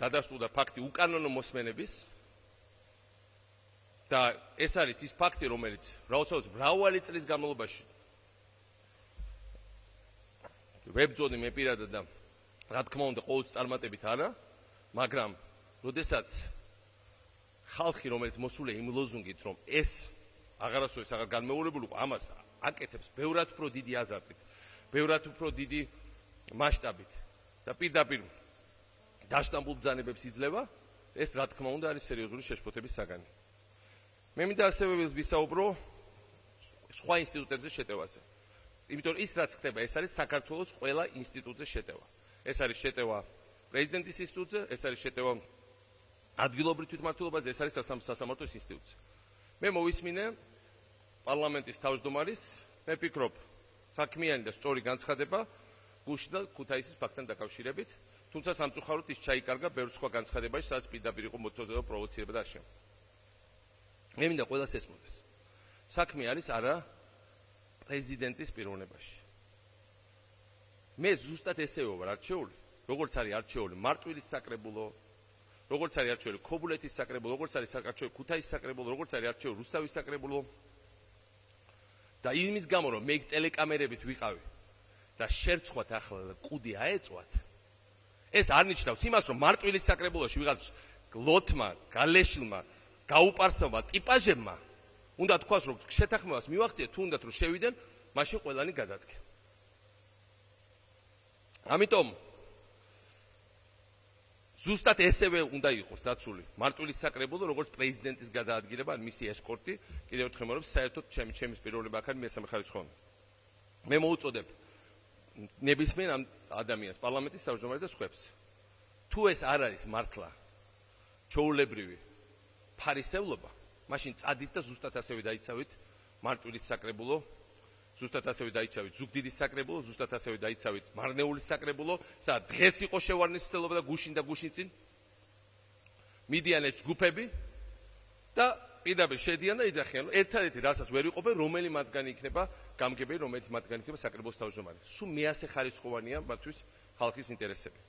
დადასტურდა ფაქტი უკანონო მოსმენების და ეს არის ის ფაქტი, რომელიც მრავალი წლის განმავლობაში ვებძონი მე პირადად და რა თქმა უნდა ყოველთვის წარმატებით არა, მაგრამ როდესაც ხალხი, რომელიც მოსულია იმ ლოზუნგით, რომ ეს აღარასოდეს აღარ განმეორებულიყო, ამას აკეთებს ბევრად უფრო დიდი აზარტით, ბევრად უფრო დიდი მასშტაბით და პირდაპირ დაშტამპულ ბრძანებებს იძლევა, ეს რა თქმა უნდა არის სერიოზული შეშფოთების საგანი. მე მინდა ასევე ვისაუბრო სხვა ინსტიტუტებზე შეტევაზე. იმიტომ ის რაც ხდება, ეს არის საქართველოს ყველა ინსტიტუტზე შეტევა. ეს არის შეტევა პრეზიდენტის ინსტიტუტზე, ეს არის შეტევა ადგილობრივ თვითმმართველობაზე, ეს არის სასამართლოს ინსტიტუტზე. მე მოვისმინე პარლამენტის თავმჯდომარის, მე ვფიქრობ, საქმიანი და სწორი განცხადება გუშინ და ქუთაისის ფაქტთან დაკავშირებით, თუმცა სამწუხაროდ ის ჩაიკარგა ბევრ სხვა განცხადებაში, სადაც პირდაპირ იყო მოწოდება პროვოცირება და ასე. მე მინდა ყველას ესმოდეს. საქმე არის არა პრეზიდენტის პიროვნებაში. მე ზუსტად ესევე ვარ არჩეული, როგორც არის არჩეული მარტვილის საკრებულო, როგორც არის არჩეული ქობულეთის საკრებულო, როგორც არის არჩეული ქუთაისის საკრებულო, როგორც არის არჩეული რუსთავის საკრებულო. და იმის გამო რომ მე ტელეკამერებით ვიყავი და შერცხვათ ახლა კუდი აეწვათ, ეს არ ნიშნავს იმას, რომ მარტვილის საკრებულოში ვიღაც ლოთმა, გალეშილმა, გაუპარსავმა ტიპაჟებმა უნდა თქვას, რომ შეთანხმებას მივახციეთ, თუნდაც რომ შევიდნენ, მაშინ ყველანი გადადგა. ამიტომ ზუსტად ესევე უნდა იყოს დაცული მარტვილის საკრებულო, როგორც პრეზიდენტის გადაადგილება, მისი ესკორტი, კიდევ ერთხელ მომრობ, საერთოდ ჩემი პიროვნება აქ არის მესამე ხარისხოვანი. მე მოუწოდებ ნებისმიერ ამ ადამიანს, პარლამენტის თავმჯდომარეს და სხვებს. თუ ეს არ არის მართლა ჩვეულებრივი ფარისევლობა, მაშინ წადით და ზუსტად ასევე დაიცავით მარტვილის საკრებულო, ზუსტად ასევე დაიცავით ზუგდიდის საკრებულო, ზუსტად ასევე დაიცავით მარნეულის საკრებულო, სადაც დღეს იყო შევარდნის ცდელობა და გუშინ გუშინწინ მიდიან ეს ჯგუფები და პირდაპირ შედიან და იძახიან, რომ ერთადერთი რასაც ვერ ვიყოფენ, რომელი მათგანი იქნება გამგებელი, რომელი მათგანი იქნება საკრებულოს თავმჯდომარე. სულ მეასე ხარისხოვანია მათთვის ხალხის ინტერესები.